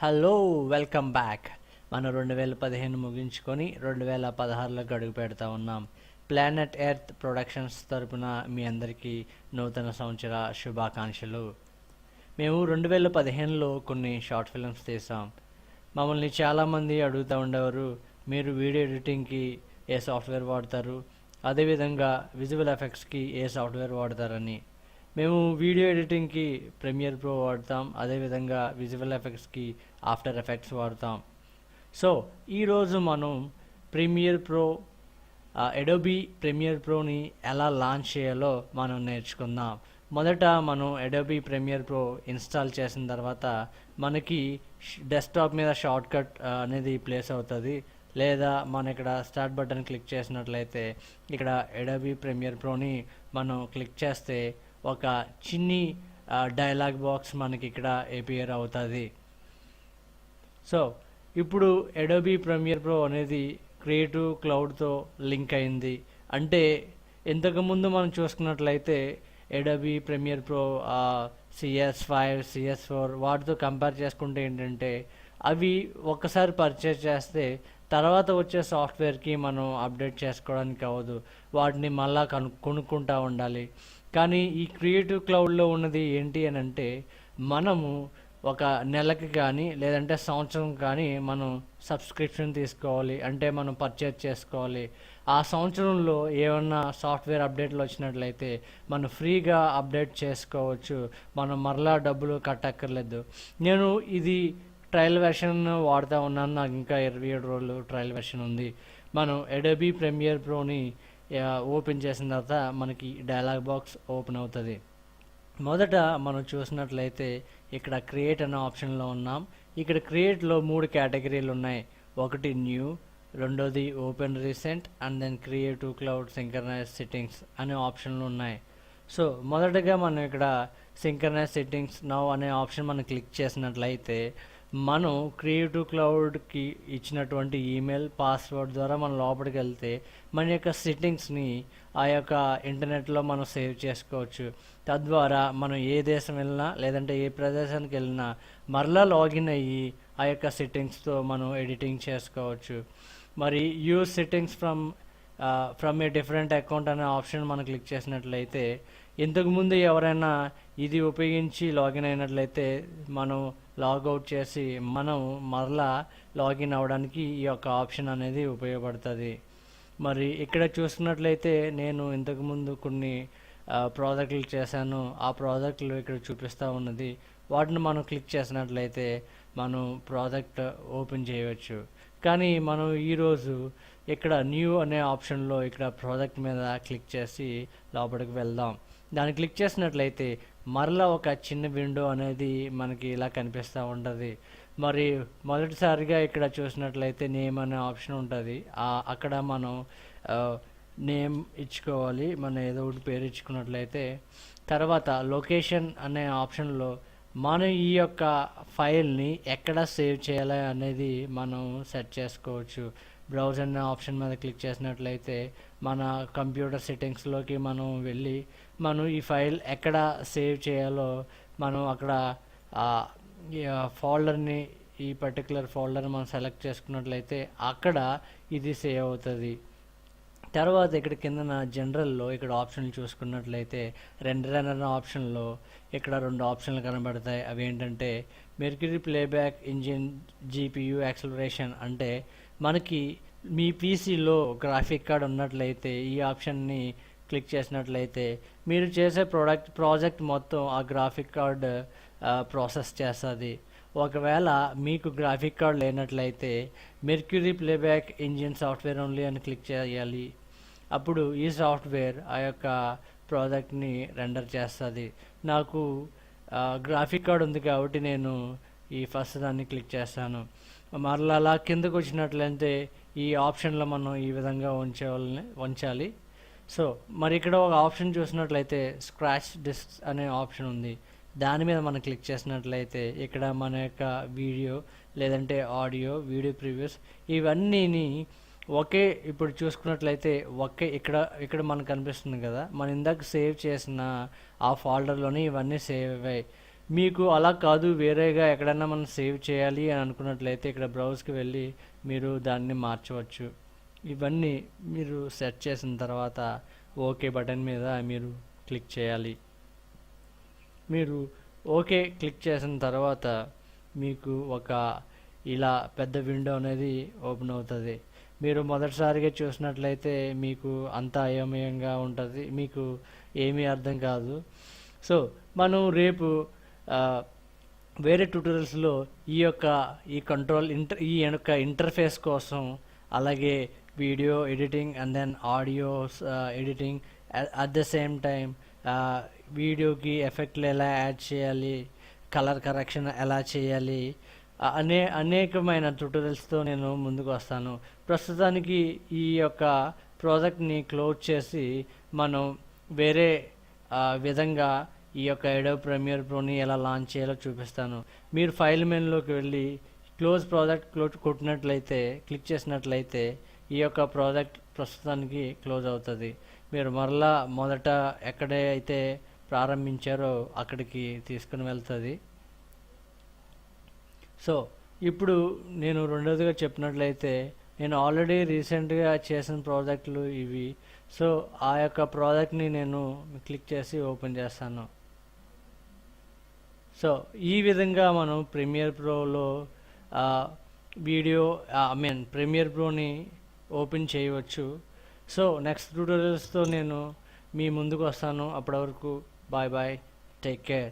Hello, welcome back. మనం 2015 ముగించుకొని 2016లోకి అడుగు పెడతా ఉన్నాం. ప్లానెట్ ఎర్త్ ప్రొడక్షన్స్ తరపున మీ అందరికీ నూతన సంవత్సర శుభాకాంక్షలు. మేము 2015లో కొన్ని షార్ట్ ఫిల్మ్స్ తీసాం. మమ్మల్ని చాలామంది అడుగుతూ ఉండేవారు, మీరు వీడియో ఎడిటింగ్కి ఏ సాఫ్ట్వేర్ వాడతారు, అదేవిధంగా విజువల్ ఎఫెక్ట్స్కి ఏ సాఫ్ట్వేర్ వాడతారని. మేము వీడియో ఎడిటింగ్కి ప్రీమియర్ ప్రో వాడతాం, అదేవిధంగా విజువల్ ఎఫెక్ట్స్కి ఆఫ్టర్ ఎఫెక్ట్స్ వాడతాం. సో ఈరోజు మనం ప్రీమియర్ ప్రో అడోబీ ప్రీమియర్ ప్రోని ఎలా లాంచ్ చేయాలో మనం నేర్చుకుందాం. మొదట మనం అడోబీ ప్రీమియర్ ప్రో ఇన్స్టాల్ చేసిన తర్వాత మనకి డెస్క్టాప్ మీద షార్ట్ కట్ అనేది ప్లేస్ అవుతుంది. లేదా మనం ఇక్కడ స్టార్ట్ బటన్ క్లిక్ చేసినట్లయితే ఇక్కడ అడోబీ ప్రీమియర్ ప్రోని మనం క్లిక్ చేస్తే ఒక చిన్ని డైలాగ్ బాక్స్ మనకి ఇక్కడ అపియర్ అవుతుంది. సో ఇప్పుడు అడోబీ ప్రీమియర్ ప్రో అనేది క్రియేటివ్ క్లౌడ్తో లింక్ అయింది. అంటే ఇంతకుముందు మనం చూసుకున్నట్లయితే Adobe Premiere Pro CS5, CS4 వాటితో కంపేర్ చేసుకుంటే ఏంటంటే అవి ఒక్కసారి పర్చేస్ చేస్తే తర్వాత వచ్చే సాఫ్ట్వేర్కి మనం అప్డేట్ చేసుకోవడానికి అవ్వదు, వాటిని మళ్ళా కొనుక్కుంటూ ఉండాలి. కానీ ఈ క్రియేటివ్ క్లౌడ్లో ఉన్నది ఏంటి అని అంటే మనము ఒక నెలకి కానీ లేదంటే సంవత్సరం కానీ మనం సబ్స్క్రిప్షన్ తీసుకోవాలి, అంటే మనం పర్చేజ్ చేసుకోవాలి. ఆ సంవత్సరంలో ఏమన్నా సాఫ్ట్వేర్ అప్డేట్లు వచ్చినట్లయితే మనం ఫ్రీగా అప్డేట్ చేసుకోవచ్చు, మనం మరలా డబ్బులు కట్టక్కర్లేదు. నేను ఇది ట్రయల్ వెర్షన్ వాడుతూ ఉన్నాను, నాకు ఇంకా 27 రోజులు ట్రయల్ వెర్షన్ ఉంది. మనం అడోబీ ప్రీమియర్ ప్రోని ఓపెన్ చేసిన తర్వాత మనకి డైలాగ్ బాక్స్ ఓపెన్ అవుతుంది. మొదట మనం చూసినట్లయితే ఇక్కడ క్రియేట్ అనే ఆప్షన్లో ఉన్నాం. ఇక్కడ క్రియేట్లో 3 కేటగిరీలు ఉన్నాయి. ఒకటి న్యూ, రెండోది open recent, and then creative cloud synchronize settings అనే ఆప్షన్లు ఉన్నాయి. సో మొదటగా మనం ఇక్కడ సింక్రనైజ్ సెట్టింగ్స్ నౌ అనే ఆప్షన్ మనం క్లిక్ చేసినట్లయితే మనం క్రియేటివ్ క్లౌడ్కి ఇచ్చినటువంటి ఈమెయిల్ పాస్వర్డ్ ద్వారా మనం లోపలికి వెళ్తే మన యొక్క సెట్టింగ్స్ని ఆ యొక్క ఇంటర్నెట్లో మనం సేవ్ చేసుకోవచ్చు. తద్వారా మనం ఏ దేశం వెళ్ళినా లేదంటే ఏ ప్రదేశానికి వెళ్ళినా మరలా లాగిన్ అయ్యి ఆ యొక్క సెట్టింగ్స్తో మనం ఎడిటింగ్ చేసుకోవచ్చు. మరి use settings from a different account అనే ఆప్షన్ మనం క్లిక్ చేసినట్లయితే ఇంతకుముందు ఎవరైనా ఇది ఉపయోగించి లాగిన్ అయినట్లయితే మనం లాగౌట్ చేసి మనం మరలా లాగిన్ అవ్వడానికి ఈ యొక్క ఆప్షన్ అనేది ఉపయోగపడుతుంది. మరి ఇక్కడ చూసుకున్నట్లయితే నేను ఇంతకుముందు కొన్ని ప్రాజెక్టులు చేశాను, ఆ ప్రాజెక్టులు ఇక్కడ చూపిస్తూ ఉన్నది. వాటిని మనం క్లిక్ చేసినట్లయితే మనం ప్రాజెక్ట్ ఓపెన్ చేయవచ్చు. కానీ మనం ఈరోజు ఇక్కడ న్యూ అనే ఆప్షన్లో ఇక్కడ ప్రాజెక్ట్ మీద క్లిక్ చేసి లోపలికి వెళ్దాం. దాన్ని క్లిక్ చేసినట్లయితే మరలా ఒక చిన్న విండో అనేది మనకి ఇలా కనిపిస్తూ ఉంటుంది. మరి మొదటిసారిగా ఇక్కడ చూసినట్లయితే నేమ్ అనే ఆప్షన్ ఉంటుంది. అక్కడ మనం నేమ్ ఇచ్చుకోవాలి, మనం ఏదో ఒకటి పేరు ఇచ్చుకున్నట్లయితే తర్వాత లొకేషన్ అనే ఆప్షన్లో మనం ఈ యొక్క ఫైల్ని ఎక్కడ సేవ్ చేయాలి అనేది మనం సెట్ చేసుకోవచ్చు. బ్రౌజ్ అనే ఆప్షన్ మీద క్లిక్ చేసినట్లయితే మన కంప్యూటర్ సెట్టింగ్స్లోకి మనం వెళ్ళి మనం ఈ ఫైల్ ఎక్కడ సేవ్ చేయాలో మనం అక్కడ ఫోల్డర్ని ఈ పర్టికులర్ ఫోల్డర్ మనం సెలెక్ట్ చేసుకున్నట్లయితే అక్కడ ఇది సేవ్ అవుతుంది. తర్వాత ఇక్కడ కింద జనరల్లో ఇక్కడ ఆప్షన్లు చూసుకున్నట్లయితే రెండర్ అనే ఆప్షన్లో ఇక్కడ 2 ఆప్షన్లు కనబడతాయి. అవి ఏంటంటే mercury playback engine, GPU acceleration. అంటే మనకి మీ పీసీలో గ్రాఫిక్ కార్డ్ ఉన్నట్లయితే ఈ ఆప్షన్ని క్లిక్ చేసినట్లయితే మీరు చేసే ప్రాజెక్ట్ మొత్తం ఆ గ్రాఫిక్ కార్డ్ ప్రాసెస్ చేస్తుంది. ఒకవేళ మీకు గ్రాఫిక్ కార్డ్ లేనట్లయితే mercury playback engine software only అని క్లిక్ చేయాలి. అప్పుడు ఈ సాఫ్ట్వేర్ ఆ యొక్క ప్రాజెక్ట్ని రెండర్ చేస్తుంది. నాకు గ్రాఫిక్ కార్డ్ ఉంది కాబట్టి నేను ఈ ఫస్ట్ దాన్ని క్లిక్ చేస్తాను. మరలా అలా కిందకు వచ్చినట్లయితే ఈ ఆప్షన్లో మనం ఈ విధంగా ఉంచాలి. సో మరి ఇక్కడ ఒక ఆప్షన్ చూసినట్లయితే స్క్రాచ్ డిస్క్ అనే ఆప్షన్ ఉంది. దాని మీద మనం క్లిక్ చేసినట్లయితే ఇక్కడ మన యొక్క వీడియో లేదంటే ఆడియో, వీడియో ప్రివ్యూస్ ఇవన్నీని ఒకే ఇప్పుడు చూసుకున్నట్లయితే ఇక్కడ మనకు కనిపిస్తుంది కదా, మనం ఇందాక సేవ్ చేసిన ఆ ఫోల్డర్లోనే ఇవన్నీ సేవ్ అయ్యాయి. మీకు అలా కాదు, వేరేగా ఎక్కడైనా మనం సేవ్ చేయాలి అని అనుకున్నట్లయితే ఇక్కడ బ్రౌజ్కి వెళ్ళి మీరు దాన్ని మార్చవచ్చు. ఇవన్నీ మీరు సెట్ చేసిన తర్వాత ఓకే బటన్ మీద మీరు క్లిక్ చేయాలి. మీరు ఓకే క్లిక్ చేసిన తర్వాత మీకు ఒక ఇలా పెద్ద విండో అనేది ఓపెన్ అవుతుంది. మీరు మొదటిసారిగా చూసినట్లయితే మీకు అంతా అయోమయంగా ఉంటుంది, మీకు ఏమీ అర్థం కాదు. సో మనం రేపు ఆ, వేరే ట్యూటోరియల్స్లో ఈ కంట్రోల్ ఈ యొక్క ఇంటర్ఫేస్ కోసం, అలాగే video editing and then audios editing at the same time వీడియోకి ఎఫెక్ట్లు ఎలా యాడ్ చేయాలి, కలర్ కరెక్షన్ ఎలా చేయాలి, అనేకమైన ట్యూటోరియల్స్తో నేను ముందుకు వస్తాను. ప్రస్తుతానికి ఈ యొక్క ప్రాజెక్ట్ని క్లోజ్ చేసి మనం వేరే విధంగా ఈ యొక్క అడోబ్ ప్రీమియర్ ప్రోని ఎలా లాంచ్ చేయాలో చూపిస్తాను. మీరు ఫైల్ మెనూలోకి వెళ్ళి క్లోజ్ ప్రాజెక్ట్ క్లిక్ చేసినట్లయితే ఈ యొక్క ప్రాజెక్ట్ ప్రస్తుతానికి క్లోజ్ అవుతుంది. మీరు మరలా మొదట ఎక్కడైతే ప్రారంభించారో అక్కడికి తీసుకుని వెళ్తుంది. సో ఇప్పుడు నేను రెండోదిగా చెప్పినట్లయితే నేను ఆల్రెడీ రీసెంట్గా చేసిన ప్రాజెక్టులు ఇవి. సో ఆ యొక్క ప్రాజెక్ట్ని నేను క్లిక్ చేసి ఓపెన్ చేస్తాను. సో ఈ విధంగా మనం ప్రీమియర్ ప్రోలో ప్రీమియర్ ప్రోని ఓపెన్ చేయవచ్చు. సో నెక్స్ట్ ట్యూటోరియల్స్తో నేను మీ ముందుకు వస్తాను. అప్పటి వరకు బాయ్ బాయ్, టేక్ కేర్.